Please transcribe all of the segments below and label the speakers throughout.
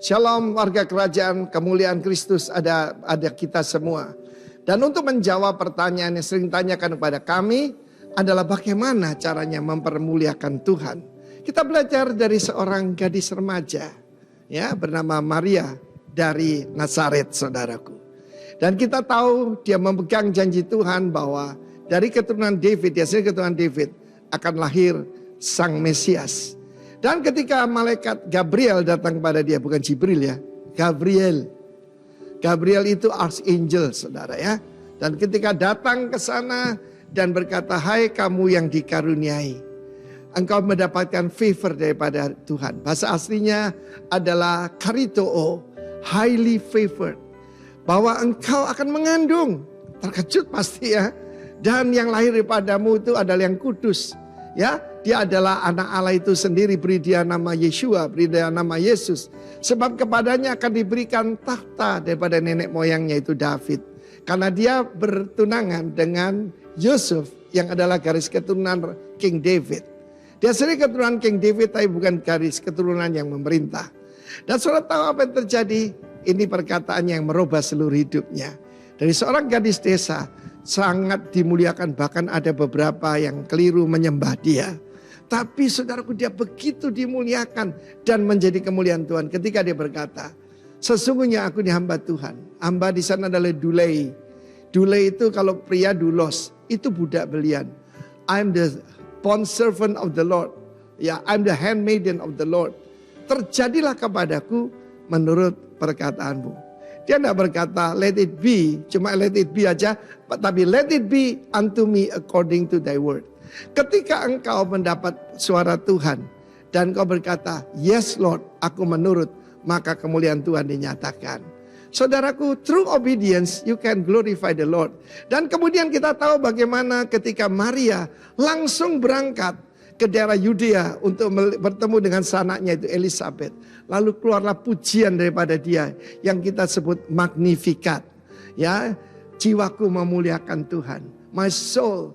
Speaker 1: Shalom warga kerajaan, kemuliaan Kristus ada kita semua. Dan untuk menjawab pertanyaan yang sering tanyakan kepada kami adalah bagaimana caranya mempermuliakan Tuhan. Kita belajar dari seorang gadis remaja ya bernama Maria dari Nazaret, saudaraku. Dan kita tahu dia memegang janji Tuhan bahwa dari keturunan David, dari keturunan David akan lahir Sang Mesias. Dan ketika malaikat Gabriel datang kepada dia, bukan Jibril ya, Gabriel. Gabriel itu archangel, saudara ya. Dan ketika datang ke sana dan berkata, hai kamu yang dikaruniai, engkau mendapatkan favor daripada Tuhan. Bahasa aslinya adalah karitoo, highly favored. Bahwa engkau akan mengandung, terkejut pasti ya. Dan yang lahir daripadamu itu adalah yang kudus. Ya, dia adalah anak Allah itu sendiri, beri dia nama Yeshua, beri dia nama Yesus. Sebab kepadanya akan diberikan tahta daripada nenek moyangnya itu David. Karena dia bertunangan dengan Yusuf yang adalah garis keturunan King David. Dia sendiri keturunan King David tapi bukan garis keturunan yang memerintah. Dan saudara tahu apa yang terjadi? Ini perkataan yang merubah seluruh hidupnya. Dari seorang gadis desa sangat dimuliakan, bahkan ada beberapa yang keliru menyembah dia. Tapi saudaraku, dia begitu dimuliakan dan menjadi kemuliaan Tuhan ketika dia berkata, sesungguhnya aku ini hamba Tuhan. Hamba di sana adalah dulei. Dulei itu kalau pria dulos, itu budak belian. I'm the bond servant of the Lord. Ya, I'm the handmaiden of the Lord. Terjadilah kepadaku menurut perkataanmu. Dia tidak berkata let it be, cuma let it be aja, tapi let it be unto me according to thy word. Ketika engkau mendapat suara Tuhan dan kau berkata yes Lord, aku menurut, maka kemuliaan Tuhan dinyatakan. Saudaraku, through obedience you can glorify the Lord. Dan kemudian kita tahu bagaimana ketika Maria langsung berangkat ke daerah Yudea untuk bertemu dengan sanaknya itu Elisabeth. Lalu keluarlah pujian daripada dia yang kita sebut Magnificat. Ya, jiwaku memuliakan Tuhan. My soul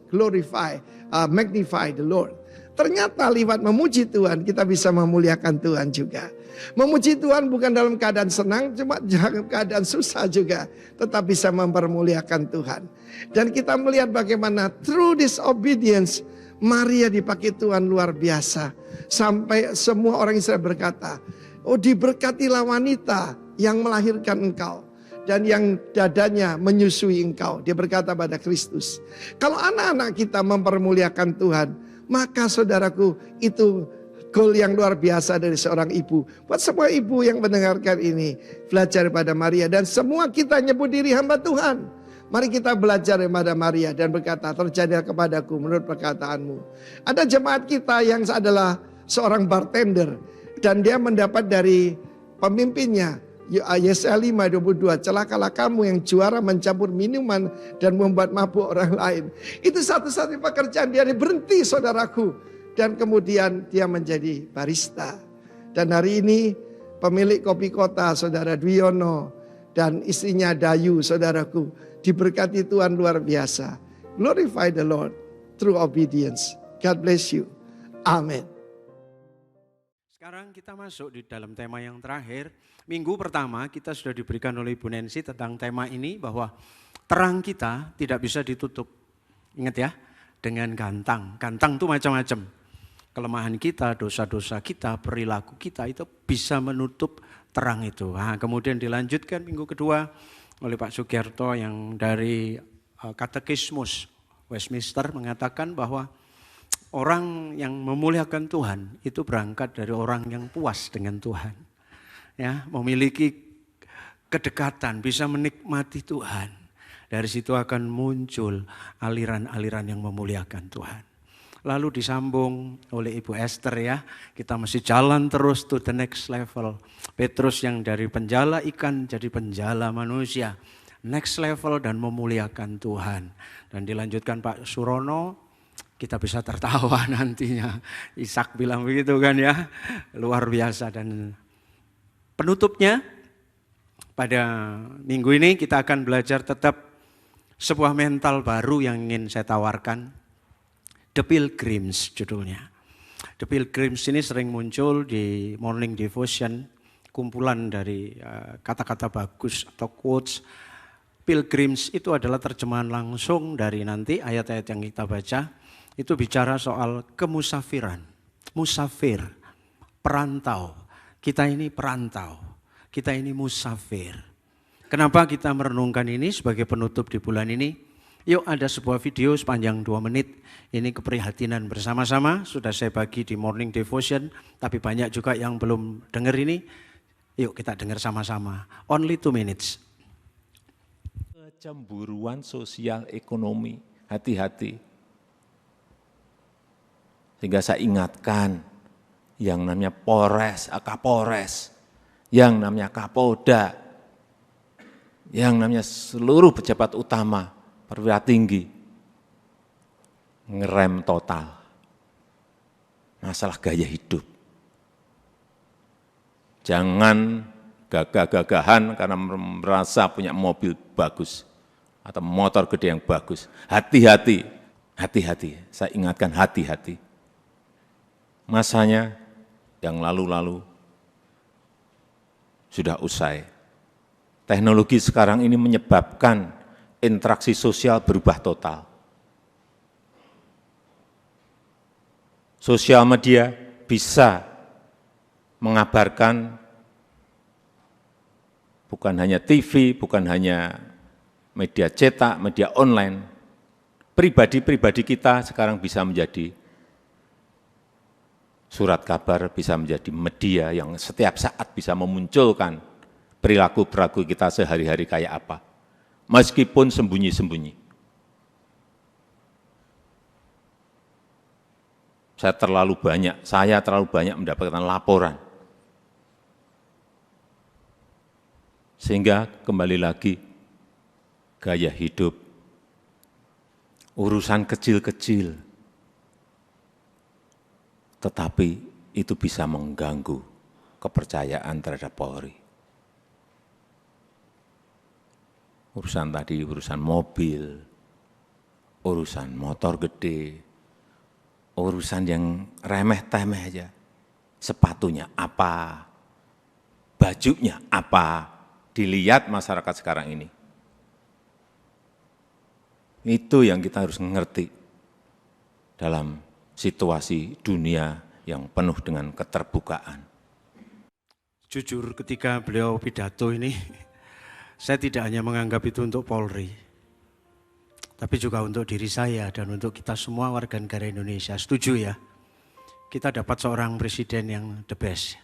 Speaker 1: magnify the Lord. Ternyata lewat memuji Tuhan kita bisa memuliakan Tuhan juga. Memuji Tuhan bukan dalam keadaan senang, cuma dalam keadaan susah juga. Tetap bisa mempermuliakan Tuhan. Dan kita melihat bagaimana through this obedience Maria dipakai Tuhan luar biasa. Sampai semua orang Israel berkata, oh diberkatilah wanita yang melahirkan engkau. Dan yang dadanya menyusui engkau. Dia berkata pada Kristus. Kalau anak-anak kita mempermuliakan Tuhan, maka saudaraku itu goal yang luar biasa dari seorang ibu. Buat semua ibu yang mendengarkan ini, belajar pada Maria. Dan semua kita nyebut diri hamba Tuhan. Mari kita belajar daripada Maria dan berkata, terjadilah kepadaku menurut perkataanmu. Ada jemaat kita yang adalah seorang bartender. Dan dia mendapat dari pemimpinnya, Yesaya 5:22, celakalah kamu yang juara mencampur minuman dan membuat mabuk orang lain. Itu satu-satunya pekerjaan dia, berhenti saudaraku. Dan kemudian dia menjadi barista. Dan hari ini pemilik Kopi Kota, saudara Dwiono, dan istrinya Dayu, saudaraku, diberkati Tuhan luar biasa. Glorify the Lord through obedience. God bless you. Amin.
Speaker 2: Sekarang kita masuk di dalam tema yang terakhir. Minggu pertama kita sudah diberikan oleh Ibu Nancy tentang tema ini bahwa terang kita tidak bisa ditutup. Ingat ya, dengan gantang. Gantang itu macam-macam. Kelemahan kita, dosa-dosa kita, perilaku kita itu bisa menutup terang itu. Nah, kemudian dilanjutkan minggu kedua oleh Pak Sugiarto yang dari Katekismus Westminster mengatakan bahwa orang yang memuliakan Tuhan itu berangkat dari orang yang puas dengan Tuhan. Ya, memiliki kedekatan, bisa menikmati Tuhan. Dari situ akan muncul aliran-aliran yang memuliakan Tuhan. Lalu disambung oleh Ibu Esther ya, kita mesti jalan terus to the next level. Petrus yang dari penjala ikan jadi penjala manusia. Next level dan memuliakan Tuhan. Dan dilanjutkan Pak Surono, kita bisa tertawa nantinya. Ishak bilang begitu kan ya, luar biasa. Dan penutupnya pada minggu ini kita akan belajar tetap sebuah mental baru yang ingin saya tawarkan. The Pilgrims judulnya. The Pilgrims ini sering muncul di morning devotion kumpulan dari kata-kata bagus atau quotes. Pilgrims itu adalah terjemahan langsung dari nanti ayat-ayat yang kita baca. Itu bicara soal kemusafiran, musafir, perantau. Kita ini perantau, kita ini musafir. Kenapa kita merenungkan ini sebagai penutup di bulan ini? Yuk, ada sebuah video sepanjang 2 menit. Ini keprihatinan bersama-sama, sudah saya bagi di morning devotion, tapi banyak juga yang belum dengar ini. Yuk kita dengar sama-sama, only 2 minutes.
Speaker 3: Kecemburuan sosial ekonomi, hati-hati. Sehingga saya ingatkan yang namanya Polres, Kapolres, yang namanya Kapolda, yang namanya seluruh pejabat utama, perwira tinggi, ngerem total masalah gaya hidup. Jangan gagah-gagahan karena merasa punya mobil bagus atau motor gede yang bagus. Hati-hati, hati-hati, saya ingatkan hati-hati. Masanya yang lalu-lalu sudah usai. Teknologi sekarang ini menyebabkan interaksi sosial berubah total. Sosial media bisa mengabarkan bukan hanya TV, bukan hanya media cetak, media online. Pribadi-pribadi kita sekarang bisa menjadi surat kabar, bisa menjadi media yang setiap saat bisa memunculkan perilaku-perilaku kita sehari-hari kayak apa. Meskipun sembunyi-sembunyi. Saya terlalu banyak mendapatkan laporan. Sehingga kembali lagi, gaya hidup, urusan kecil-kecil, tetapi itu bisa mengganggu kepercayaan terhadap Polri. Urusan tadi, urusan mobil, urusan motor gede, urusan yang remeh-temeh aja. Sepatunya apa, bajunya apa, dilihat masyarakat sekarang ini. Itu yang kita harus mengerti dalam situasi dunia yang penuh dengan keterbukaan.
Speaker 2: Jujur ketika beliau pidato ini, saya tidak hanya menganggap itu untuk Polri, tapi juga untuk diri saya dan untuk kita semua warga negara Indonesia. Setuju ya? Kita dapat seorang presiden yang the best,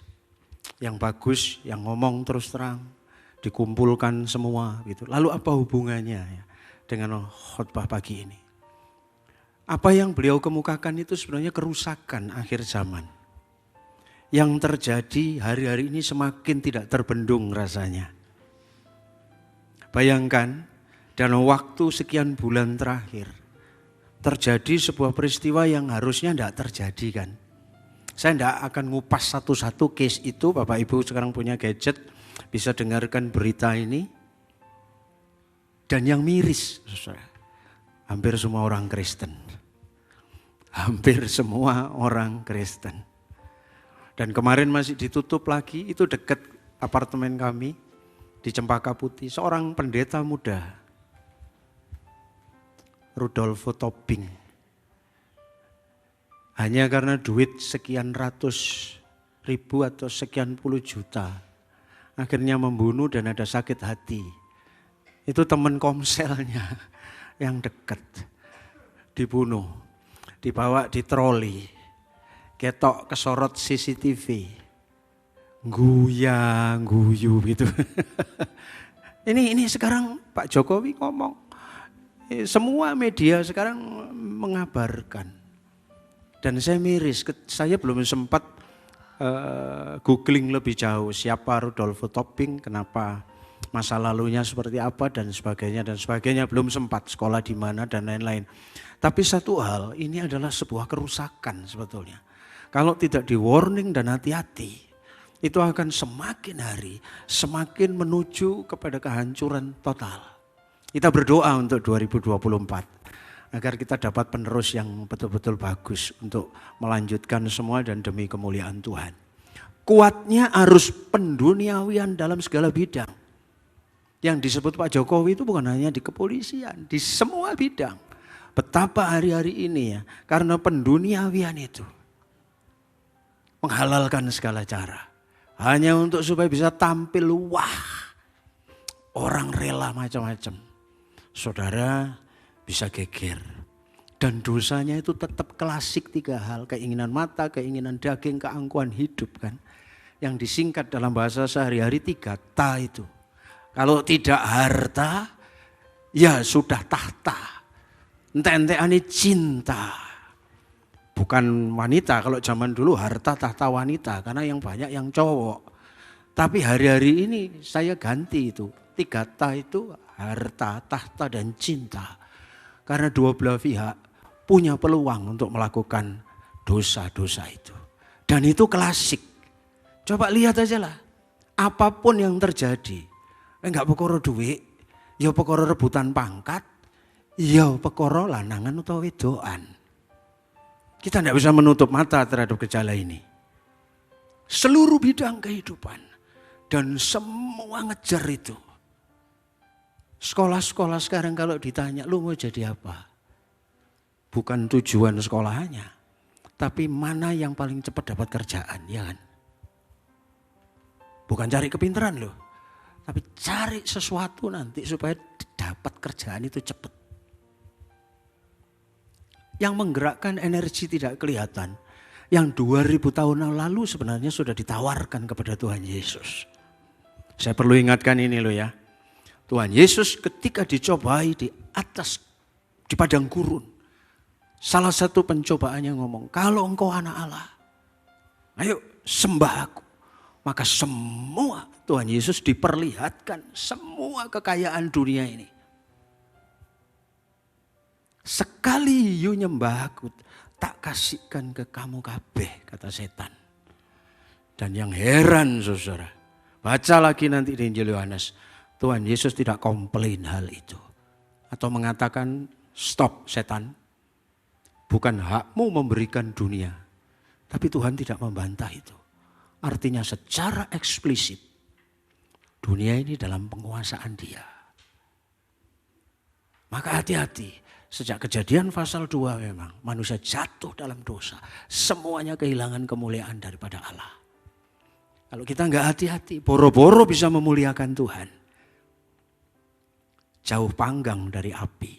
Speaker 2: yang bagus, yang ngomong terus terang, dikumpulkan semua gitu. Lalu apa hubungannya ya dengan khotbah pagi ini? Apa yang beliau kemukakan itu sebenarnya kerusakan akhir zaman. Yang terjadi hari-hari ini semakin tidak terbendung rasanya. Bayangkan dalam waktu sekian bulan terakhir terjadi sebuah peristiwa yang harusnya tidak terjadi kan. Saya tidak akan ngupas satu-satu case itu, Bapak Ibu sekarang punya gadget, bisa dengarkan berita ini. Dan yang miris, hampir semua orang Kristen. Hampir semua orang Kristen. Dan kemarin masih ditutup lagi, itu dekat apartemen kami di Cempaka Putih. Seorang pendeta muda, Rudolfo Tobing. Hanya karena duit sekian ratus ribu atau sekian puluh juta, akhirnya membunuh dan ada sakit hati. Itu teman komselnya yang dekat dibunuh. Dibawa di troli, ketok kesorot CCTV, guyu gitu. Ini sekarang Pak Jokowi ngomong, semua media sekarang mengabarkan. Dan saya miris, saya belum sempat googling lebih jauh siapa Rudolfo Tobing, kenapa masa lalunya seperti apa dan sebagainya, belum sempat sekolah di mana dan lain-lain. Tapi satu hal, ini adalah sebuah kerusakan sebetulnya. Kalau tidak di warning dan hati-hati, itu akan semakin hari semakin menuju kepada kehancuran total. Kita berdoa untuk 2024 agar kita dapat penerus yang betul-betul bagus untuk melanjutkan semua dan demi kemuliaan Tuhan. Kuatnya arus penduniawian dalam segala bidang. Yang disebut Pak Jokowi itu bukan hanya di kepolisian, di semua bidang. Betapa hari-hari ini ya, karena penduniawian itu menghalalkan segala cara. Hanya untuk supaya bisa tampil, wah, orang rela macam-macam. Saudara bisa geger. Dan dosanya itu tetap klasik 3 hal. Keinginan mata, keinginan daging, keangkuhan hidup kan. Yang disingkat dalam bahasa sehari-hari 3 ta itu. Kalau tidak harta, ya sudah tahta. Ente-enteane cinta. Bukan wanita, kalau zaman dulu harta tahta wanita. Karena yang banyak yang cowok. Tapi hari-hari ini saya ganti itu. 3 ta itu harta, tahta, dan cinta. Karena dua belah pihak punya peluang untuk melakukan dosa-dosa itu. Dan itu klasik. Coba lihat aja lah. Apapun yang terjadi. Enggak perkara duit, ya perkara rebutan pangkat, ya perkara lanangan atau wedoan. Kita tidak bisa menutup mata terhadap gejala ini. Seluruh bidang kehidupan. Dan semua ngejar itu. Sekolah-sekolah sekarang kalau ditanya, lu mau jadi apa? Bukan tujuan sekolahnya. Tapi mana yang paling cepat dapat kerjaan, ya kan? Bukan cari kepintaran loh. Tapi cari sesuatu nanti supaya dapat kerjaan itu cepat. Yang menggerakkan energi tidak kelihatan. Yang 2000 tahun yang lalu sebenarnya sudah ditawarkan kepada Tuhan Yesus. Saya perlu ingatkan ini loh ya. Tuhan Yesus ketika dicobai di atas, di padang gurun. Salah satu pencobaannya ngomong, kalau engkau anak Allah, ayo sembah aku. Maka semua Tuhan Yesus diperlihatkan semua kekayaan dunia ini. Sekali you nyembah aku, tak kasihkan ke kamu kabeh, kata setan. Dan yang heran saudara, baca lagi nanti di Injil Yohanes, Tuhan Yesus tidak komplain hal itu. Atau mengatakan, stop setan, bukan hakmu memberikan dunia. Tapi Tuhan tidak membantah itu. Artinya secara eksplisit, dunia ini dalam penguasaan Dia. Maka hati-hati, sejak Kejadian pasal 2 memang manusia jatuh dalam dosa. Semuanya kehilangan kemuliaan daripada Allah. Kalau kita enggak hati-hati, boro-boro bisa memuliakan Tuhan. Jauh panggang dari api.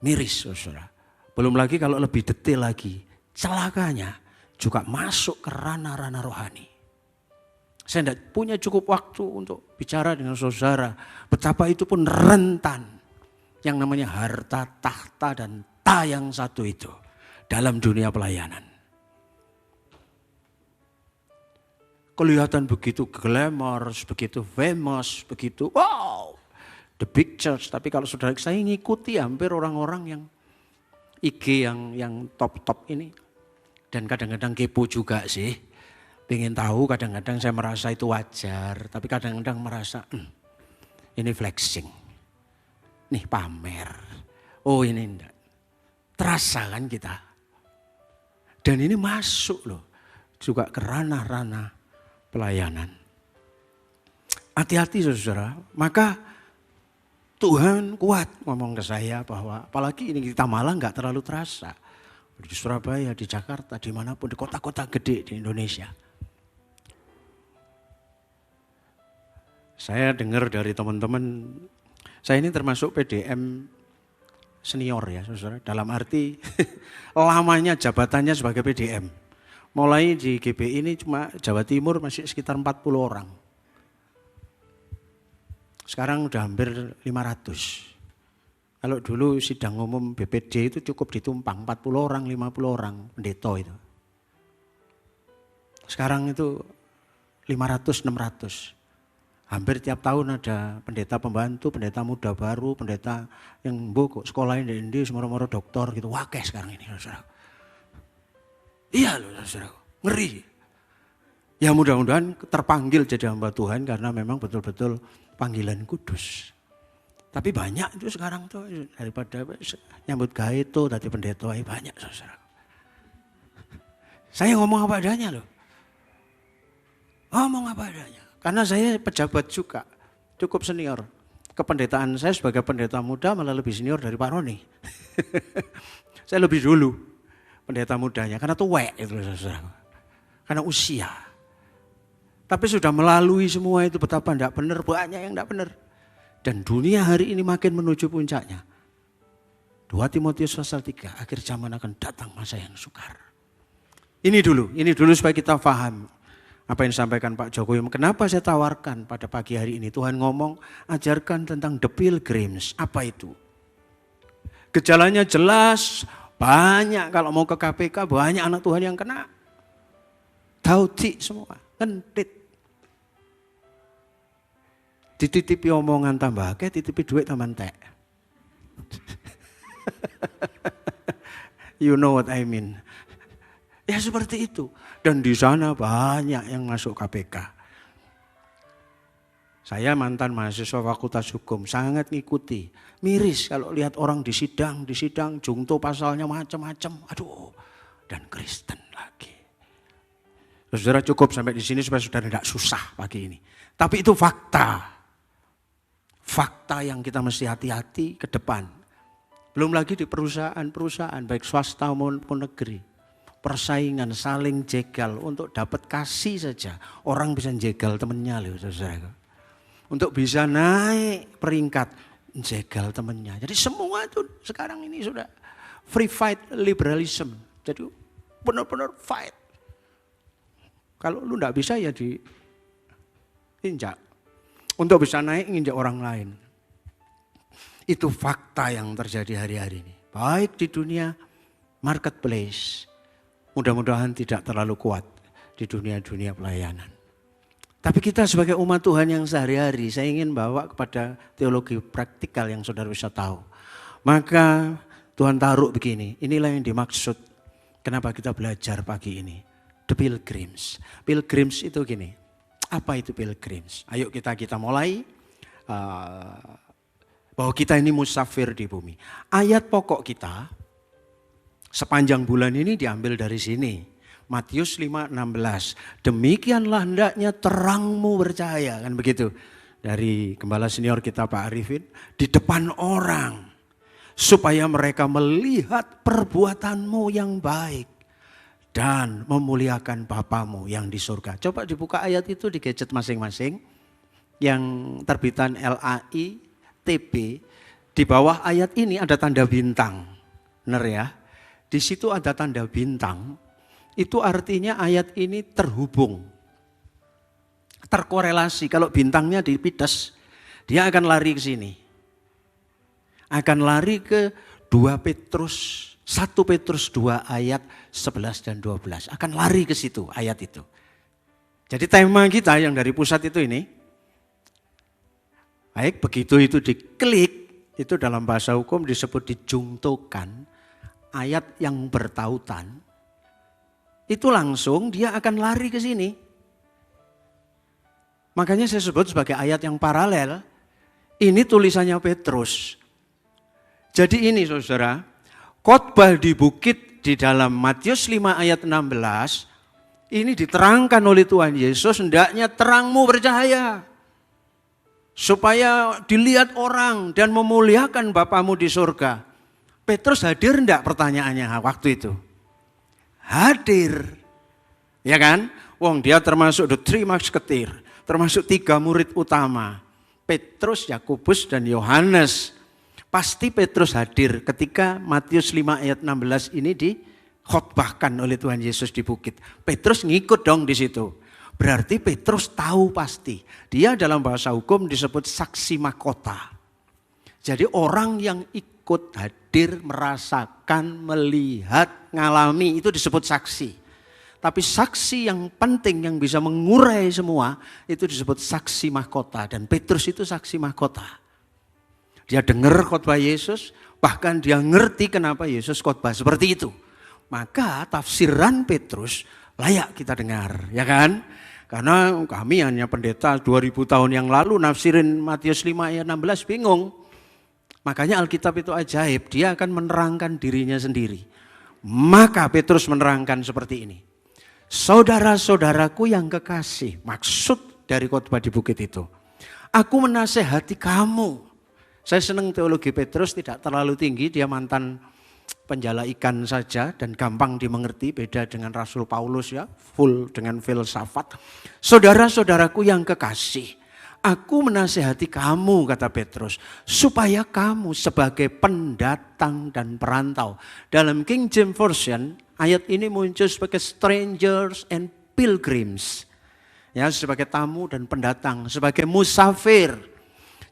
Speaker 2: Miris saudara. Belum lagi kalau lebih detail lagi, celakanya juga masuk ke ranah-ranah rohani. Saya tidak punya cukup waktu untuk bicara dengan saudara. Betapa itu pun rentan. Yang namanya harta, tahta, dan ta yang satu itu. Dalam dunia pelayanan. Kelihatan begitu glamorous, begitu famous, begitu wow. The big church. Tapi kalau saudara saya ngikuti hampir orang-orang yang IG yang top-top ini. Dan kadang-kadang kepo juga sih. Pengen tahu, kadang-kadang saya merasa itu wajar. Tapi kadang-kadang merasa ini flexing. Nih pamer. Oh ini enggak. Terasa kan kita. Dan ini masuk loh. Juga ke ranah-ranah pelayanan. Hati-hati saudara. Maka Tuhan kuat ngomong ke saya bahwa apalagi ini kita malah enggak terlalu terasa. Di Surabaya, di Jakarta, dimanapun, di kota-kota gede di Indonesia. Saya dengar dari teman-teman, saya ini termasuk PDM senior ya saudara. Dalam arti lamanya jabatannya sebagai PDM. Mulai di GBI ini cuma Jawa Timur masih sekitar 40 orang. Sekarang udah hampir 500. Kalau dulu sidang umum BPD itu cukup ditumpang 40 orang, 50 orang pendeta itu. Sekarang itu 500, 600. Hampir tiap tahun ada pendeta pembantu, pendeta muda baru, pendeta yang sekolahin di India, semua-mura doktor gitu. Wakeh sekarang ini saudara. Iya loh saudara, ngeri. Ya mudah-mudahan terpanggil jadi hamba Tuhan karena memang betul-betul panggilan kudus. Tapi banyak itu sekarang tuh daripada nyambut gawe itu tadi pendeta banyak saudara. Saya ngomong apa adanya loh. ngomong apa adanya. Karena saya pejabat juga, cukup senior. Kependetaan saya sebagai pendeta muda malah lebih senior dari Pak Roni. Saya lebih dulu pendeta mudanya, karena tuwek itu saudara. Karena usia. Tapi sudah melalui semua itu betapa tidak benar, banyak yang tidak benar. Dan dunia hari ini makin menuju puncaknya. 2 Timotius pasal 3, akhir zaman akan datang masa yang sukar. Ini dulu supaya kita paham apa yang disampaikan Pak Jokowi. Kenapa saya tawarkan pada pagi hari ini, Tuhan ngomong ajarkan tentang the pilgrims, apa itu? Gejalanya jelas, banyak kalau mau ke KPK banyak anak Tuhan yang kena. Tauti semua, kentit. Dititipi omongan tambah akeh, titipi duit tambah entek. You know what I mean. Ya seperti itu. Dan di sana banyak yang masuk KPK. Saya mantan mahasiswa Fakultas Hukum, sangat ngikuti. Miris kalau lihat orang di sidang, jungto pasalnya macam-macam. Aduh, dan Kristen lagi. Saudara cukup sampai di sini supaya saudara tidak susah pagi ini. Tapi itu fakta. Fakta yang kita mesti hati-hati ke depan. Belum lagi di perusahaan-perusahaan, baik swasta maupun negeri. Persaingan saling jegal untuk dapat kasih saja. Orang bisa jegal temennya loh saudara. Untuk bisa naik peringkat, jegal temennya. Jadi semua itu sekarang ini sudah free fight liberalism. Jadi benar-benar fight. Kalau lu enggak bisa ya diinjak. Untuk bisa naik nginjak orang lain. Itu fakta yang terjadi hari-hari ini. Baik di dunia marketplace. Mudah-mudahan tidak terlalu kuat di dunia-dunia pelayanan. Tapi kita sebagai umat Tuhan yang sehari-hari, saya ingin bawa kepada teologi praktikal yang saudara bisa tahu. Maka Tuhan taruh begini, inilah yang dimaksud kenapa kita belajar pagi ini. The pilgrims. Pilgrims itu gini, apa itu pilgrims? Ayo kita mulai. Bahwa kita ini musafir di bumi. Ayat pokok kita sepanjang bulan ini diambil dari sini. Matius 5:16. Demikianlah hendaknya terangmu bercahaya. Kan begitu. Dari gembala senior kita Pak Arifin. Di depan orang. Supaya mereka melihat perbuatanmu yang baik. Dan memuliakan Bapamu yang di surga. Coba dibuka ayat itu di gadget masing-masing. Yang terbitan LAI, TB. Di bawah ayat ini ada tanda bintang. Benar ya? Di situ ada tanda bintang. Itu artinya ayat ini terhubung. Terkorelasi. Kalau bintangnya dipites, dia akan lari ke sini. Akan lari ke 1 Petrus 2 ayat 11 dan 12. Akan lari ke situ ayat itu. Jadi tema kita yang dari pusat itu ini. Baik, begitu itu diklik, itu dalam bahasa hukum disebut dijungtokan. Ayat yang bertautan. Itu langsung dia akan lari ke sini. Makanya saya sebut sebagai ayat yang paralel. Ini tulisannya Petrus. Jadi ini saudara, khotbah di bukit di dalam Matius 5 ayat 16, ini diterangkan oleh Tuhan Yesus, hendaknya terangmu bercahaya. Supaya dilihat orang dan memuliakan Bapamu di surga. Petrus hadir enggak pertanyaannya waktu itu? Hadir. Ya kan? Wong dia termasuk the three musketeer, termasuk 3 murid utama. Petrus, Yakobus dan Yohanes. Pasti Petrus hadir ketika Matius 5 ayat 16 ini dikhotbahkan oleh Tuhan Yesus di bukit. Petrus ngikut dong di situ. Berarti Petrus tahu pasti. Dia dalam bahasa hukum disebut saksi mahkota. Jadi orang yang ikut hadir, merasakan, melihat, ngalami itu disebut saksi. Tapi saksi yang penting yang bisa mengurai semua itu disebut saksi mahkota. Dan Petrus itu saksi mahkota. Dia dengar khotbah Yesus, bahkan dia ngerti kenapa Yesus khotbah seperti itu. Maka tafsiran Petrus layak kita dengar, ya kan? Karena kami hanya pendeta 2000 tahun yang lalu nafsirin Matius 5 ayat 16 bingung. Makanya Alkitab itu ajaib, dia akan menerangkan dirinya sendiri. Maka Petrus menerangkan seperti ini. Saudara-saudaraku yang kekasih, maksud dari khotbah di bukit itu. Aku menasehati kamu. Saya senang teologi Petrus tidak terlalu tinggi, dia mantan penjala ikan saja dan gampang dimengerti, beda dengan Rasul Paulus ya, full dengan filsafat. Saudara-saudaraku yang kekasih, aku menasehati kamu, kata Petrus, supaya kamu sebagai pendatang dan perantau. Dalam King James Version, ayat ini muncul sebagai strangers and pilgrims. Ya, sebagai tamu dan pendatang, sebagai musafir.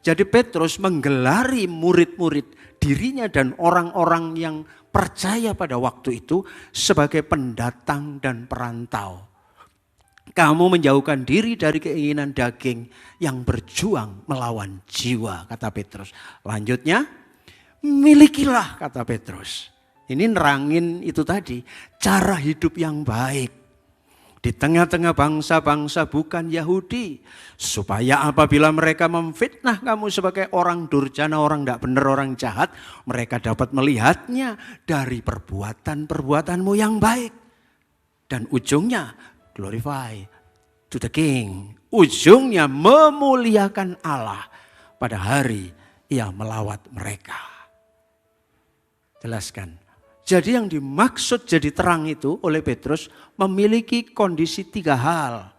Speaker 2: Jadi Petrus menggelari murid-murid dirinya dan orang-orang yang percaya pada waktu itu sebagai pendatang dan perantau. Kamu menjauhkan diri dari keinginan daging yang berjuang melawan jiwa, kata Petrus. Lanjutnya, milikilah, kata Petrus. Ini nerangin itu tadi, cara hidup yang baik. Di tengah-tengah bangsa-bangsa bukan Yahudi. Supaya apabila mereka memfitnah kamu sebagai orang durjana, orang tidak benar, orang jahat, mereka dapat melihatnya dari perbuatan-perbuatanmu yang baik. Dan ujungnya, glorify to the King. Ujungnya memuliakan Allah pada hari ia melawat mereka. Jelaskan. Jadi yang dimaksud jadi terang itu oleh Petrus memiliki kondisi 3 hal.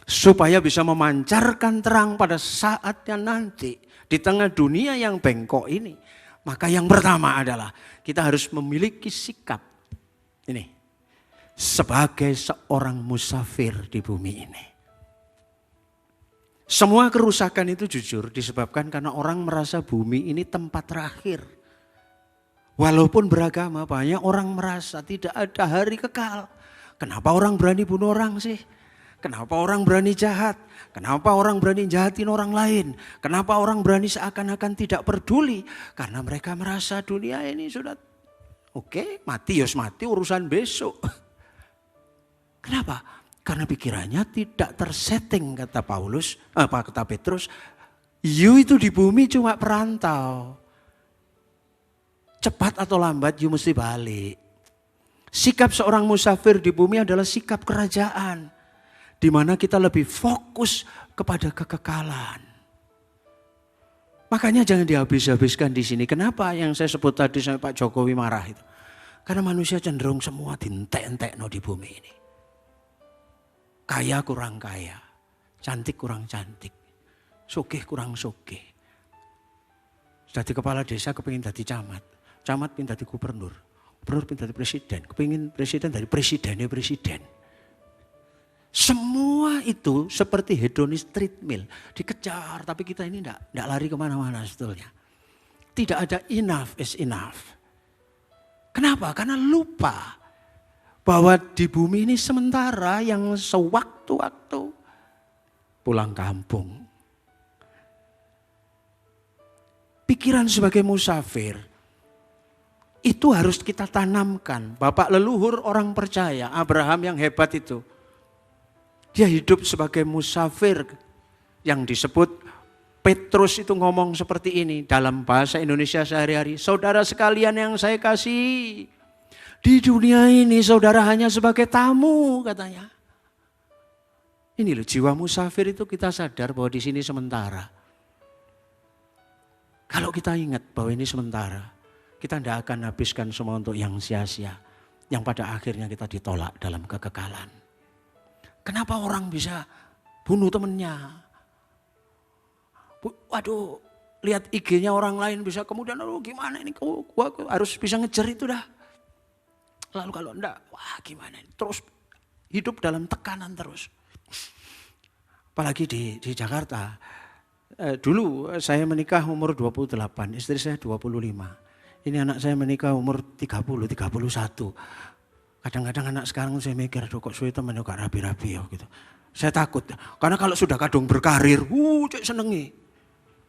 Speaker 2: Supaya bisa memancarkan terang pada saatnya nanti di tengah dunia yang bengkok ini. Maka yang pertama adalah kita harus memiliki sikap ini. Sebagai seorang musafir di bumi ini. Semua kerusakan itu jujur disebabkan karena orang merasa bumi ini tempat terakhir. Walaupun beragama, banyak orang merasa tidak ada hari kekal. Kenapa orang berani bunuh orang sih? Kenapa orang berani jahat? Kenapa orang berani jahatin orang lain? Kenapa orang berani seakan-akan tidak peduli? Karena mereka merasa dunia ini sudah oke, mati ya mati, urusan besok. Kenapa? Karena pikirannya tidak tersetting, kata kata Petrus. You itu di bumi cuma perantau. Cepat atau lambat you mesti balik. Sikap seorang musafir di bumi adalah sikap kerajaan. Di mana kita lebih fokus kepada kekekalan. Makanya jangan dihabis-habiskan di sini. Kenapa yang saya sebut tadi sampai Pak Jokowi marah itu? Karena manusia cenderung semua dientek-entekno di bumi ini. Kaya kurang kaya, cantik kurang cantik, sugih kurang sugih. Jadi kepala desa kepingin jadi camat, camat pengen jadi gubernur, gubernur pengen jadi presiden, kepingin presiden dari presidennya presiden. Semua itu seperti hedonis treadmill, dikejar tapi kita ini enggak lari kemana-mana sebetulnya. Tidak ada enough is enough. Kenapa? Karena lupa bahwa di bumi ini sementara yang sewaktu-waktu pulang kampung. Pikiran sebagai musafir itu harus kita tanamkan. Bapak leluhur orang percaya, Abraham yang hebat itu. Dia hidup sebagai musafir yang disebut Petrus itu ngomong seperti ini dalam bahasa Indonesia sehari-hari. Saudara sekalian yang saya kasih, di dunia ini saudara hanya sebagai tamu katanya. Ini loh jiwa musafir itu kita sadar bahwa di sini sementara. Kalau kita ingat bahwa ini sementara, kita tidak akan habiskan semua untuk yang sia-sia. Yang pada akhirnya kita ditolak dalam kekekalan. Kenapa orang bisa bunuh temannya? Waduh, lihat IG-nya orang lain bisa kemudian, gimana ini, gua harus bisa ngejar itu dah. Lalu kalau enggak, wah gimana, terus hidup dalam tekanan terus. Apalagi di Jakarta, dulu saya menikah umur 28, istri saya 25. Ini anak saya menikah umur 30, 31. Kadang-kadang anak sekarang saya mikir, aduh kok suwe temen gak rapi-rapi ya gitu. Saya takut, karena kalau sudah kadung berkarir, cek senengi.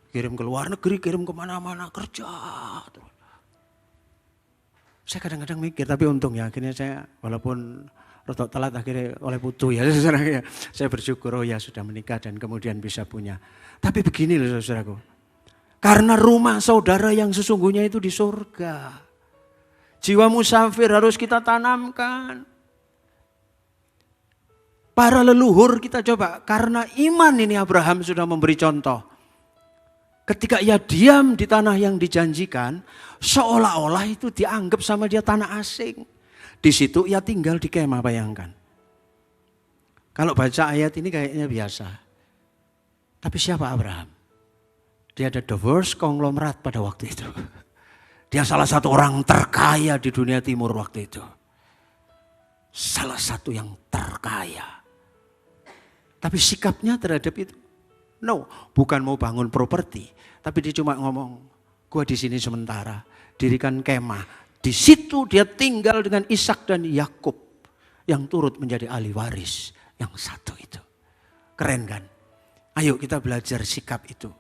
Speaker 2: Kirim ke luar negeri, kirim kemana-mana, kerja terus. Saya kadang-kadang mikir, tapi untung ya akhirnya saya walaupun rotok telat akhirnya oleh putu ya. Saya bersyukur oh ya sudah menikah dan kemudian bisa punya. Tapi begini loh saudaraku. Karena rumah saudara yang sesungguhnya itu di surga. Jiwa musafir harus kita tanamkan. Para leluhur kita coba, karena iman ini Abraham sudah memberi contoh. Ketika ia diam di tanah yang dijanjikan, seolah-olah itu dianggap sama dia tanah asing. Di situ ia tinggal di kemah, bayangkan. Kalau baca ayat ini kayaknya biasa. Tapi siapa Abraham? Dia ada the worst konglomerat pada waktu itu. Dia salah satu orang terkaya di dunia timur waktu itu. Salah satu yang terkaya. Tapi sikapnya terhadap itu, no, bukan mau bangun properti. Tapi dia cuma ngomong, gua di sini sementara, dirikan kemah. Di situ dia tinggal dengan Ishak dan Yakub yang turut menjadi ahli waris yang satu itu. Keren kan? Ayo kita belajar sikap itu.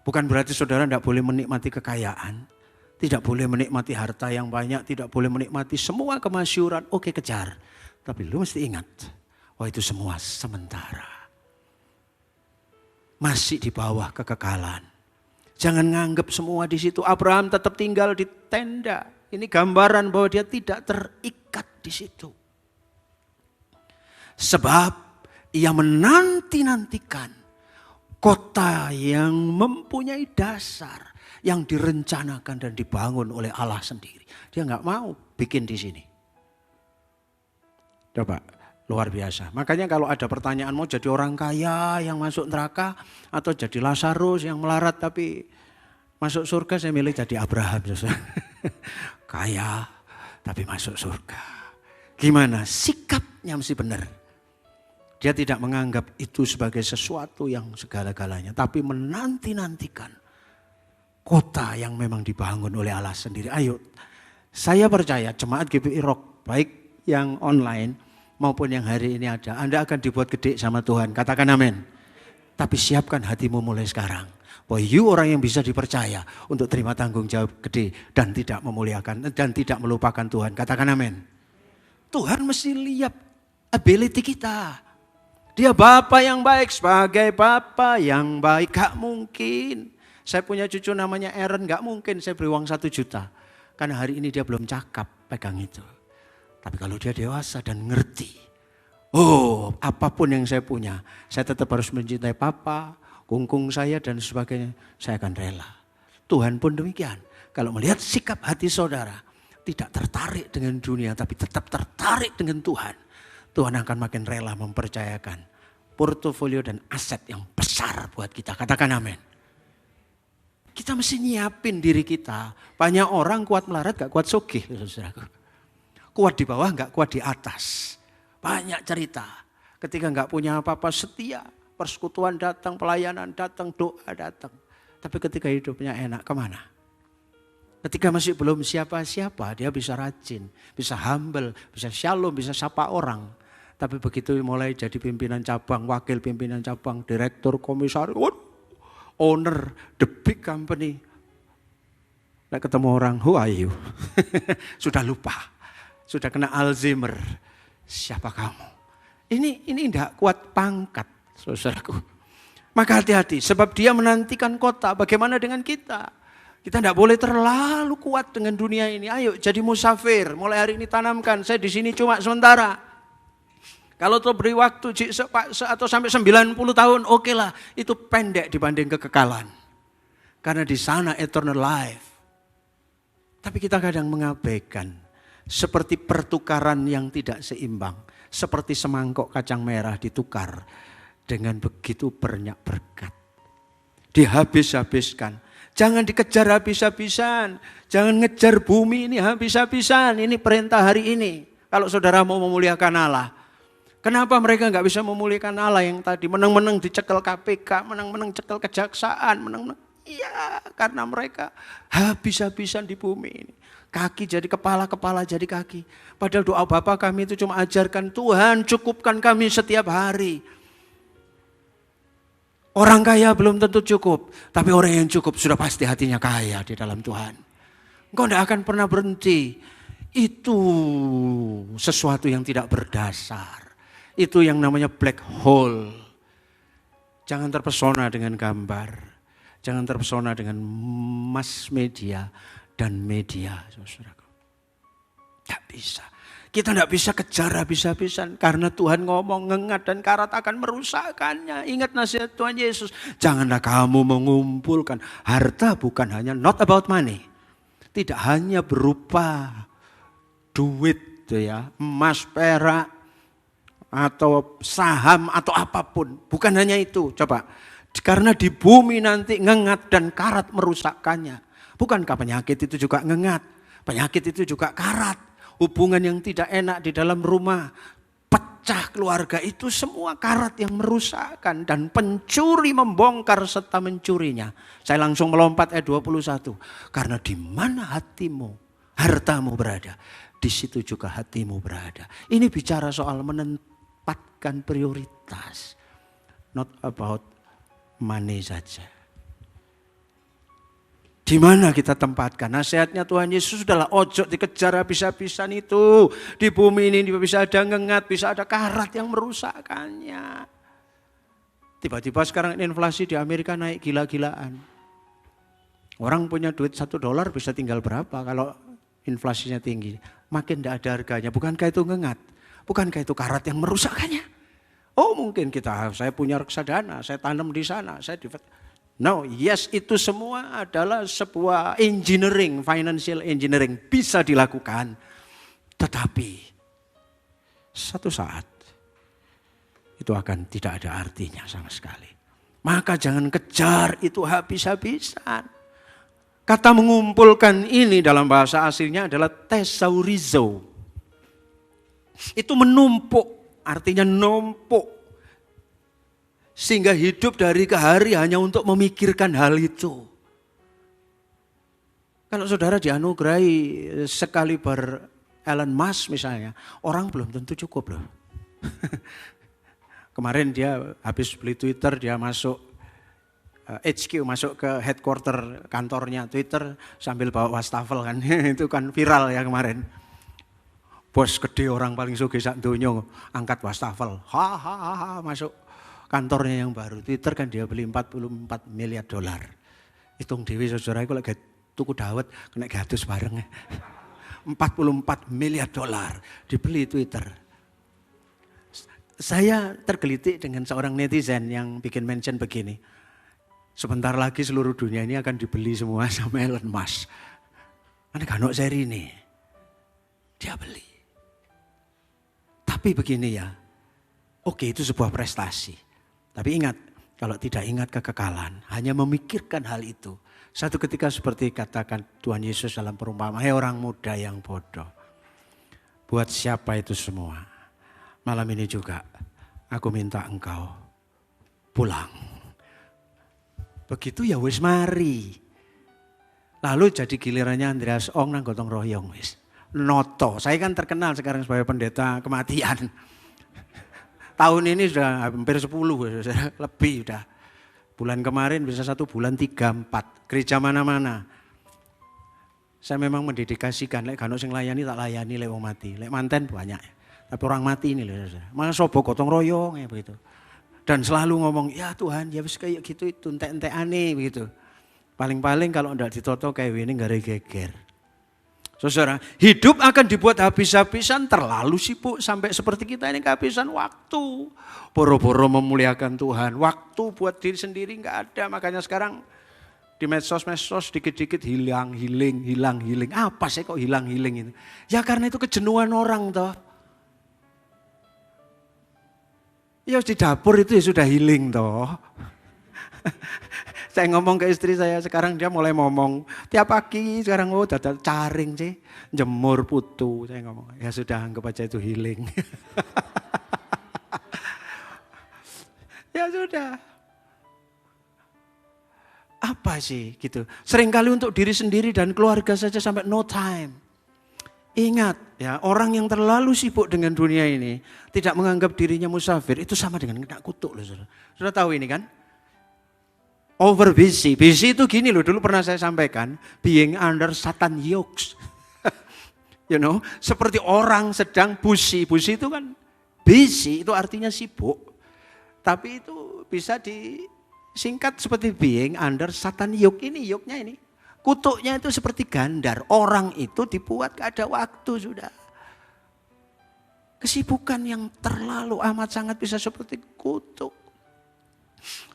Speaker 2: Bukan berarti saudara tidak boleh menikmati kekayaan, tidak boleh menikmati harta yang banyak, tidak boleh menikmati semua kemasyhuran. Oke, kejar. Tapi lu mesti ingat, wah itu semua sementara. Masih di bawah kekekalan. Jangan nganggap semua di situ. Abraham tetap tinggal di tenda. Ini gambaran bahwa dia tidak terikat di situ. Sebab ia menanti-nantikan kota yang mempunyai dasar, yang direncanakan dan dibangun oleh Allah sendiri. Dia nggak mau bikin di sini. Coba. Luar biasa. Makanya kalau ada pertanyaan mau jadi orang kaya yang masuk neraka atau jadi Lazarus yang melarat tapi masuk surga, saya milih jadi Abraham. Kaya tapi masuk surga. Gimana? Sikapnya mesti benar. Dia tidak menganggap itu sebagai sesuatu yang segala-galanya. Tapi menanti-nantikan kota yang memang dibangun oleh Allah sendiri. Ayo, saya percaya jemaat GPI Rock baik yang online maupun yang hari ini ada, Anda akan dibuat gede sama Tuhan. Katakan amin. Tapi siapkan hatimu mulai sekarang. Bahwa you orang yang bisa dipercaya untuk terima tanggung jawab gede dan tidak memuliakan dan tidak melupakan Tuhan. Katakan amin. Tuhan mesti lihat ability kita. Dia Bapa yang baik, sebagai Bapa yang baik. Gak mungkin. Saya punya cucu namanya Aaron, gak mungkin saya beri uang 1 juta. Karena hari ini dia belum cakap pegang itu. Tapi kalau dia dewasa dan ngerti, oh apapun yang saya punya, saya tetap harus mencintai papa, kungkung saya dan sebagainya, saya akan rela. Tuhan pun demikian. Kalau melihat sikap hati saudara, tidak tertarik dengan dunia tapi tetap tertarik dengan Tuhan, Tuhan akan makin rela mempercayakan portofolio dan aset yang besar buat kita. Katakan amin. Kita mesti nyiapin diri kita. Banyak orang kuat melarat gak kuat sugih, saudaraku. Kuat di bawah, enggak kuat di atas. Banyak cerita. Ketika enggak punya apa-apa, setia. Persekutuan datang, pelayanan datang, doa datang. Tapi ketika hidupnya enak, kemana? Ketika masih belum siapa-siapa, dia bisa rajin, bisa humble, bisa shalom, bisa sapa orang. Tapi begitu mulai jadi pimpinan cabang, wakil pimpinan cabang, direktur, komisaris, owner, the big company. Nah, ketemu orang, who are you? Sudah lupa. Sudah kena Alzheimer. Siapa kamu? Ini tidak kuat pangkat, saudaraku. Maka hati-hati, sebab dia menantikan kota. Bagaimana dengan kita? Kita tidak boleh terlalu kuat dengan dunia ini. Ayo jadi musafir. Mulai hari ini tanamkan. Saya di sini cuma sementara. Kalau tuh beri waktu atau sampai 90 tahun, oke lah. Itu pendek dibanding kekekalan. Karena di sana eternal life. Tapi kita kadang mengabaikan. Seperti pertukaran yang tidak seimbang. Seperti semangkok kacang merah ditukar dengan begitu banyak berkat. Dihabis-habiskan. Jangan dikejar habis-habisan. Jangan ngejar bumi ini habis-habisan. Ini perintah hari ini. Kalau saudara mau memuliakan Allah. Kenapa mereka nggak bisa memuliakan Allah yang tadi menang-menang dicekel KPK, menang-menang cekel kejaksaan, menang-menang. Iya, karena mereka habis-habisan di bumi ini. Kaki jadi kepala, kepala jadi kaki. Padahal doa Bapa kami itu cuma ajarkan Tuhan cukupkan kami setiap hari. Orang kaya belum tentu cukup. Tapi orang yang cukup sudah pasti hatinya kaya di dalam Tuhan. Engkau tidak akan pernah berhenti. Itu sesuatu yang tidak berdasar. Itu yang namanya black hole. Jangan terpesona dengan gambar. Jangan terpesona dengan mass media dan media, saudaraku. Tidak bisa. Kita tidak bisa kejar habis-habisan. Karena Tuhan ngomong ngengat dan karat akan merusakkannya. Ingat nasihat Tuhan Yesus. Janganlah kamu mengumpulkan. Harta bukan hanya not about money. Tidak hanya berupa duit ya, emas, perak, atau saham atau apapun. Bukan hanya itu. Coba. Karena di bumi nanti ngengat dan karat merusakkannya. Bukankah penyakit itu juga ngengat? Penyakit itu juga karat. Hubungan yang tidak enak di dalam rumah, pecah keluarga, itu semua karat yang merusakkan. Dan pencuri membongkar serta mencurinya. Saya langsung melompat ayat 21. Karena di mana hatimu, hartamu berada, di situ juga hatimu berada. Ini bicara soal menempatkan prioritas. Not about money saja. Di mana kita tempatkan? Nasihatnya Tuhan Yesus adalah ojo dikejar habis-habisan itu. Di bumi ini bisa ada ngengat, bisa ada karat yang merusakkannya. Tiba-tiba sekarang inflasi di Amerika naik gila-gilaan. Orang punya duit $1 bisa tinggal berapa kalau inflasinya tinggi. Makin tidak ada harganya. Bukankah itu ngengat? Bukankah itu karat yang merusakkannya? Oh mungkin saya punya reksadana, saya tanam di sana, No, yes, itu semua adalah sebuah engineering, financial engineering, bisa dilakukan. Tetapi satu saat itu akan tidak ada artinya sama sekali. Maka jangan kejar itu habis-habisan. Kata mengumpulkan ini dalam bahasa aslinya adalah thesaurizo. Itu menumpuk, artinya numpuk. Sehingga hidup dari ke hari hanya untuk memikirkan hal itu. Kalau saudara dianugerahi sekaliber Elon Musk misalnya, orang belum tentu cukup loh. Kemarin dia habis beli Twitter, dia masuk HQ, masuk ke headquarter kantornya Twitter sambil bawa wastafel kan. Itu kan viral ya kemarin. Bos gede orang paling sugih sak donya angkat wastafel. Hahaha masuk kantornya yang baru. Twitter kan dia beli $44 miliar. Hitung dewi saudara itu lagi tuku dawet kena gatus bareng. $44 miliar dibeli Twitter. Saya tergelitik dengan seorang netizen yang bikin mention begini. Sebentar lagi seluruh dunia ini akan dibeli semua sama Elon Musk. Karena kanok seri ini. Dia beli. Tapi begini ya. Oke, itu sebuah prestasi. Tapi ingat, kalau tidak ingat kekekalan, hanya memikirkan hal itu. Satu ketika seperti katakan Tuhan Yesus dalam perumpamaan, "Hai orang muda yang bodoh, buat siapa itu semua? Malam ini juga aku minta engkau pulang." Begitu ya wis mari. Lalu jadi gilirannya Andreas Ong nang gotong royong wis. Noto, saya kan terkenal sekarang sebagai pendeta kematian. Tahun ini sudah hampir 10, lebih sudah. Bulan kemarin bisa 1 bulan 3-4, gereja mana-mana. Saya memang mendedikasikan, lek gak ono sing layani tak layani lek wong mati. Lek manten banyak. Tapi orang mati ini loh. Malah sobo gotong royong ya begitu. Dan selalu ngomong, ya Tuhan ya wis kayak gitu itu entek-entekane begitu. Paling-paling kalau ndak ditoto kayak ini gak geger. Saudara, hidup akan dibuat habis-habisan, terlalu sibuk sampai seperti kita ini kehabisan waktu. Boro-boro memuliakan Tuhan, waktu buat diri sendiri enggak ada. Makanya sekarang di medsos dikit-dikit hilang. Apa sih kok hilang itu? Ya karena itu kejenuhan orang toh. Ya di dapur itu ya sudah healing toh. Saya ngomong ke istri saya sekarang dia mulai ngomong tiap pagi sekarang dadal caring sih jemur putu. Saya ngomong ya sudah anggap aja itu healing. Ya sudah. Apa sih gitu. Seringkali untuk diri sendiri dan keluarga saja sampai no time. Ingat ya orang yang terlalu sibuk dengan dunia ini tidak menganggap dirinya musafir itu sama dengan kena kutuk loh saudara. Sudah tahu ini kan? Over busy. Busy itu gini loh, dulu pernah saya sampaikan, being under Satan yokes. You know, seperti orang sedang busy. Busy itu kan, busy itu artinya sibuk. Tapi itu bisa disingkat seperti being under Satan yoke. Ini yoke-nya ini. Kutuknya itu seperti gandar. Orang itu dibuat gak ada waktu sudah. Kesibukan yang terlalu amat sangat bisa seperti kutuk.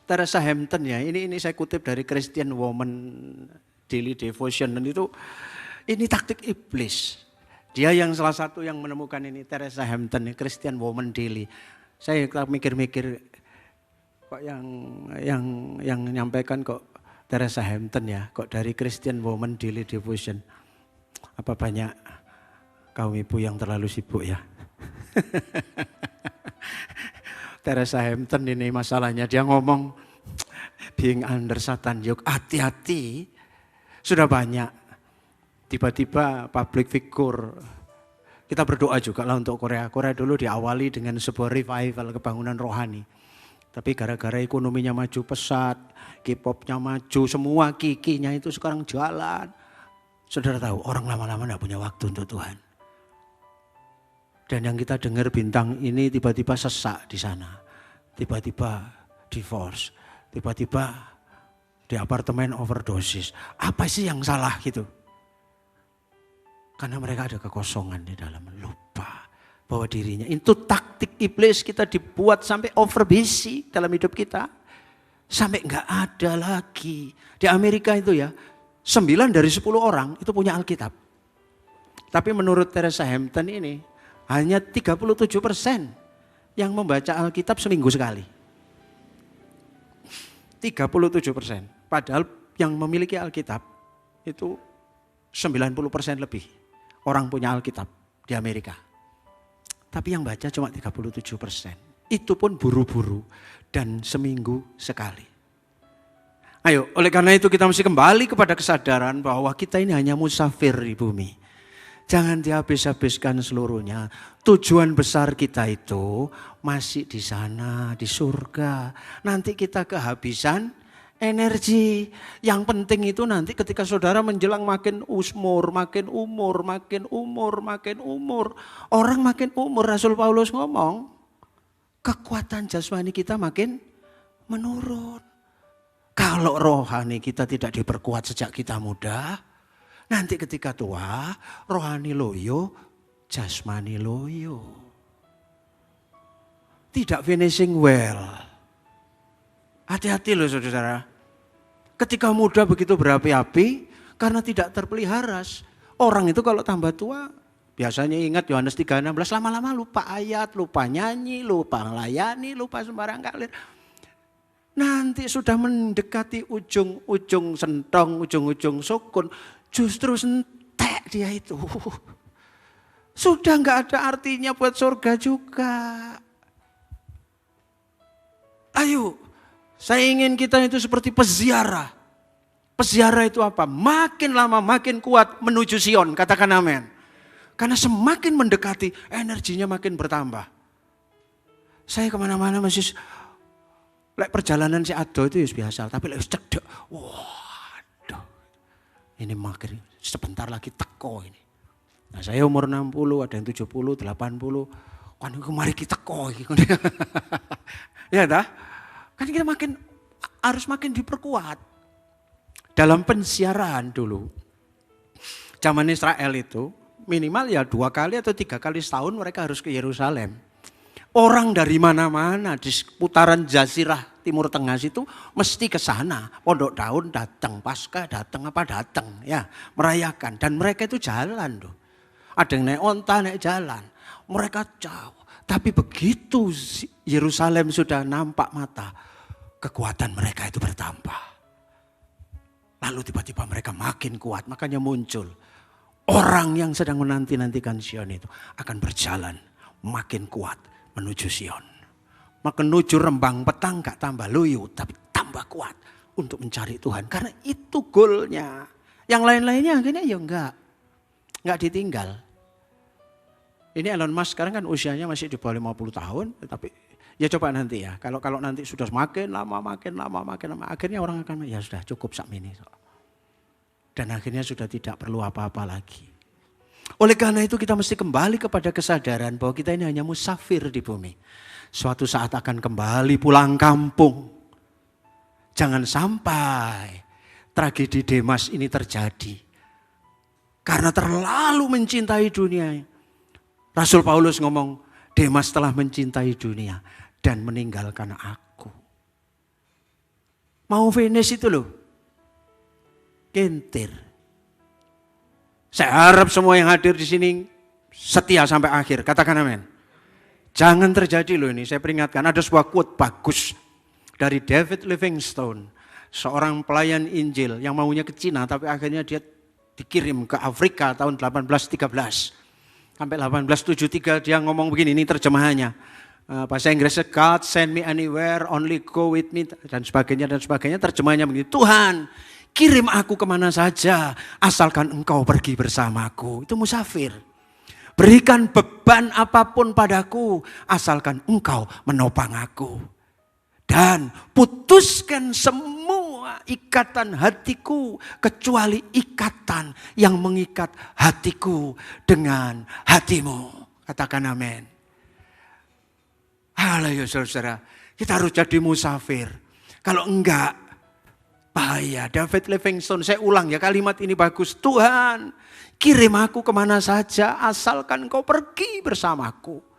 Speaker 2: Teresa Hampton ya, ini saya kutip dari Christian Woman Daily Devotion. Dan itu, ini taktik iblis. Dia yang salah satu yang menemukan ini, Teresa Hampton, Christian Woman Daily. Saya mikir-mikir, kok yang menyampaikan kok Teresa Hampton ya, kok dari Christian Woman Daily Devotion. Apa banyak kaum ibu yang terlalu sibuk ya? Teresa Hampton ini masalahnya, dia ngomong being under Satan yoke, hati-hati. Sudah banyak tiba-tiba public figure. Kita berdoa juga lah untuk Korea. Korea dulu diawali dengan sebuah revival kebangunan rohani. Tapi gara-gara ekonominya maju pesat, K-popnya maju, semua kikinya itu sekarang jalan. Saudara tahu orang lama-lama tidak punya waktu untuk Tuhan. Dan yang kita dengar bintang ini tiba-tiba sesak di sana. Tiba-tiba divorce. Tiba-tiba di apartemen overdosis. Apa sih yang salah gitu? Karena mereka ada kekosongan di dalam. Lupa bahwa dirinya. Itu taktik iblis, kita dibuat sampai over busy dalam hidup kita. Sampai enggak ada lagi. Di Amerika itu ya, 9 dari 10 orang itu punya Alkitab. Tapi menurut Teresa Hampton ini, hanya 37% yang membaca Alkitab seminggu sekali. 37%. Padahal yang memiliki Alkitab itu 90% lebih orang punya Alkitab di Amerika. Tapi yang baca cuma 37%. Itu pun buru-buru dan seminggu sekali. Ayo, oleh karena itu kita mesti kembali kepada kesadaran bahwa kita ini hanya musafir di bumi. Jangan dihabis-habiskan seluruhnya. Tujuan besar kita itu masih di sana, di surga. Nanti kita kehabisan energi. Yang penting itu nanti ketika saudara menjelang makin umur, makin umur, makin umur, makin umur. Orang makin umur, Rasul Paulus ngomong, kekuatan jasmani kita makin menurun. Kalau rohani kita tidak diperkuat sejak kita muda, nanti ketika tua, rohani loyo, jasmani loyo. Tidak finishing well. Hati-hati loh saudara. Ketika muda begitu berapi-api, karena tidak terpelihara. Orang itu kalau tambah tua, biasanya ingat Yohanes 3:16, lama-lama lupa ayat, lupa nyanyi, lupa melayani, lupa sembarang kalir. Nanti sudah mendekati ujung-ujung sentong, ujung-ujung sukun, justru sentek dia itu. Sudah enggak ada artinya buat surga juga. Ayo, saya ingin kita itu seperti peziarah. Peziarah itu apa? Makin lama makin kuat menuju Sion, katakan amin. Karena semakin mendekati, energinya makin bertambah. Saya kemana-mana masih, perjalanan si Ado itu biasa, tapi cedek, waduh, ini makin sebentar lagi teko ini. Nah saya umur 60, ada yang 70, 80, kan mari kita teko. Ya dah, kan kita harus makin diperkuat. Dalam pensiaran dulu, zaman Israel itu minimal ya 2 kali atau 3 kali setahun mereka harus ke Yerusalem. Orang dari mana-mana di seputaran Jazirah Timur Tengah situ mesti ke sana. Pondok Daun datang, Paskah datang, apa datang ya, merayakan. Dan mereka itu jalan tuh. Ada yang naik onta, naik jalan. Mereka jauh. Tapi begitu Yerusalem sudah nampak mata, kekuatan mereka itu bertambah. Lalu tiba-tiba mereka makin kuat, makanya muncul orang yang sedang menanti-nantikan Sion itu akan berjalan makin kuat menuju Sion. Menuju Rembang Petang gak tambah loyo, tapi tambah kuat untuk mencari Tuhan. Karena itu goalnya. Yang lain-lainnya akhirnya ya enggak ditinggal. Ini Elon Musk sekarang kan usianya masih di bawah 50 tahun, tapi ya coba nanti ya. Kalau nanti sudah makin lama, akhirnya orang akan ya sudah cukup sak mini. Dan akhirnya sudah tidak perlu apa-apa lagi. Oleh karena itu kita mesti kembali kepada kesadaran bahwa kita ini hanya musafir di bumi. Suatu saat akan kembali pulang kampung. Jangan sampai tragedi Demas ini terjadi. Karena terlalu mencintai dunia. Rasul Paulus ngomong, Demas telah mencintai dunia dan meninggalkan aku. Mau finish itu loh. Kentir. Saya harap semua yang hadir di sini setia sampai akhir. Katakan amin. Jangan terjadi loh ini. Saya peringatkan, ada sebuah quote bagus dari David Livingstone, seorang pelayan Injil yang maunya ke Cina tapi akhirnya dia dikirim ke Afrika tahun 1813. Sampai 1873 dia ngomong begini, ini terjemahannya. Bahasa Inggrisnya, God send me anywhere, only go with me, dan sebagainya, dan sebagainya. Terjemahannya begini, Tuhan kirim aku kemana saja, asalkan engkau pergi bersamaku. Itu musafir. Berikan beban apapun padaku, asalkan engkau menopang aku. Dan putuskan semua ikatan hatiku, kecuali ikatan yang mengikat hatiku dengan hatimu. Katakan amin. Haleluya saudara, kita harus jadi musafir. Kalau enggak, bahaya. David Livingstone, saya ulang ya, kalimat ini bagus. Tuhan, kirim aku kemana saja, asalkan kau pergi bersamaku.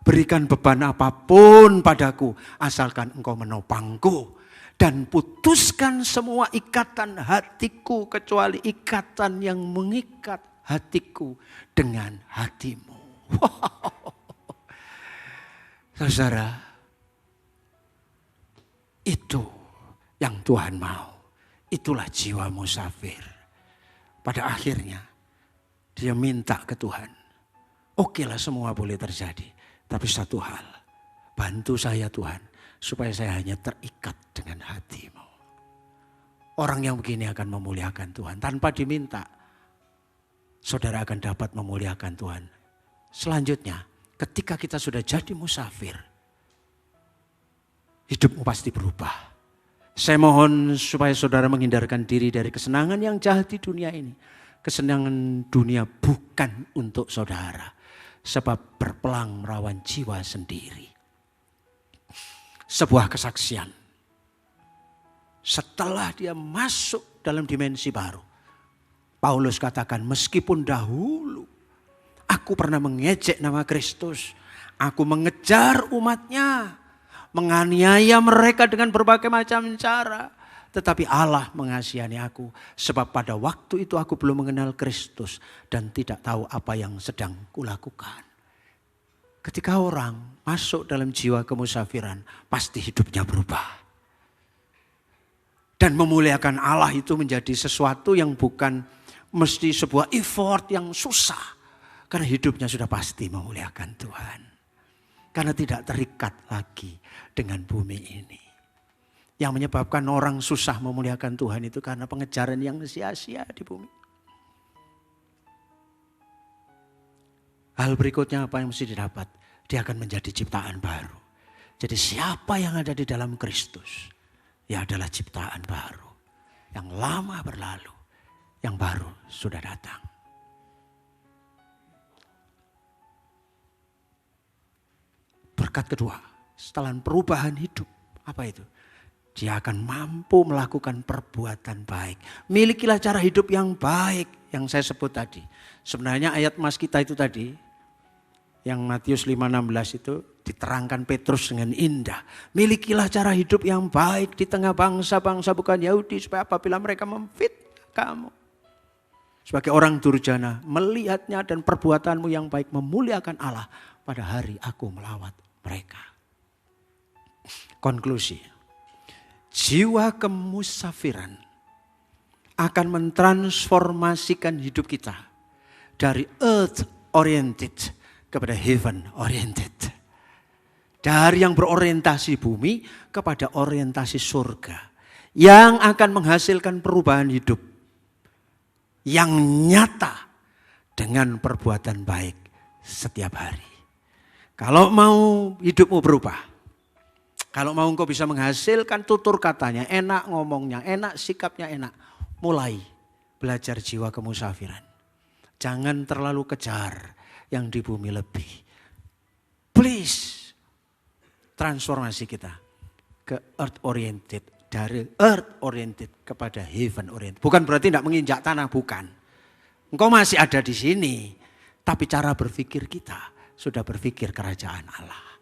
Speaker 2: Berikan beban apapun padaku, asalkan engkau menopangku. Dan putuskan semua ikatan hatiku, kecuali ikatan yang mengikat hatiku dengan hatimu. Saudara, itu yang Tuhan mau. Itulah jiwa musafir. Pada akhirnya, dia minta ke Tuhan. Oke lah, semua boleh terjadi. Tapi satu hal, bantu saya Tuhan, supaya saya hanya terikat dengan hatimu. Orang yang begini akan memuliakan Tuhan. Tanpa diminta, saudara akan dapat memuliakan Tuhan. Selanjutnya, ketika kita sudah jadi musafir, hidupmu pasti berubah. Saya mohon supaya saudara menghindarkan diri dari kesenangan yang jahat di dunia ini. Kesenangan dunia bukan untuk saudara. Sebab berpelang melawan jiwa sendiri. Sebuah kesaksian. Setelah dia masuk dalam dimensi baru. Paulus katakan, meskipun dahulu aku pernah mengejek nama Kristus. Aku mengejar umatnya. Menganiaya mereka dengan berbagai macam cara. Tetapi Allah mengasihani aku. Sebab pada waktu itu aku belum mengenal Kristus. Dan tidak tahu apa yang sedang kulakukan. Ketika orang masuk dalam jiwa kemusafiran. Pasti hidupnya berubah. Dan memuliakan Allah itu menjadi sesuatu yang bukan mesti sebuah effort yang susah. Karena hidupnya sudah pasti memuliakan Tuhan. Karena tidak terikat lagi dengan bumi ini. Yang menyebabkan orang susah memuliakan Tuhan itu karena pengejaran yang sia-sia di bumi. Hal berikutnya apa yang mesti didapat? Dia akan menjadi ciptaan baru. Jadi siapa yang ada di dalam Kristus? Ya adalah ciptaan baru. Yang lama berlalu, yang baru sudah datang. Berkat kedua, setelah perubahan hidup. Apa itu? Dia akan mampu melakukan perbuatan baik. Milikilah cara hidup yang baik yang saya sebut tadi. Sebenarnya ayat mas kita itu tadi, yang Matius 5:16 itu diterangkan Petrus dengan indah. Milikilah cara hidup yang baik di tengah bangsa-bangsa bukan Yahudi. Supaya apabila mereka memfitnah kamu. Sebagai orang durjana, melihatnya dan perbuatanmu yang baik memuliakan Allah. Pada hari aku melawat mereka. Konklusi. Jiwa kemusafiran akan mentransformasikan hidup kita dari earth oriented kepada heaven oriented. Dari yang berorientasi bumi kepada orientasi surga. Yang akan menghasilkan perubahan hidup yang nyata dengan perbuatan baik setiap hari. Kalau mau hidupmu berubah. Kalau mau engkau bisa menghasilkan tutur katanya, enak ngomongnya, enak sikapnya enak. Mulai belajar jiwa kemusafiran. Jangan terlalu kejar yang di bumi lebih. Please transformasi kita ke earth oriented, dari earth oriented kepada heaven oriented. Bukan berarti tidak menginjak tanah, bukan. Engkau masih ada di sini, tapi cara berpikir kita sudah berpikir kerajaan Allah.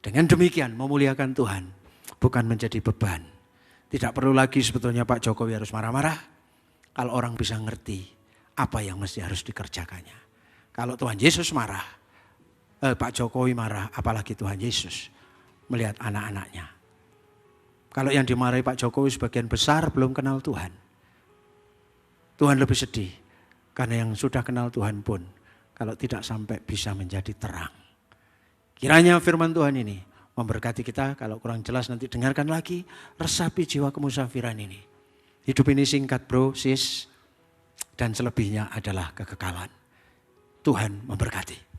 Speaker 2: Dengan demikian memuliakan Tuhan bukan menjadi beban. Tidak perlu lagi sebetulnya Pak Jokowi harus marah-marah kalau orang bisa ngerti apa yang mesti harus dikerjakannya. Kalau Tuhan Yesus marah, Pak Jokowi marah, apalagi Tuhan Yesus melihat anak-anaknya. Kalau yang dimarahi Pak Jokowi sebagian besar belum kenal Tuhan. Tuhan lebih sedih karena yang sudah kenal Tuhan pun kalau tidak sampai bisa menjadi terang. Kiranya firman Tuhan ini memberkati kita. Kalau kurang jelas nanti dengarkan lagi. Resapi jiwa kemusafiran ini. Hidup ini singkat bro, sis. Dan selebihnya adalah kekekalan. Tuhan memberkati.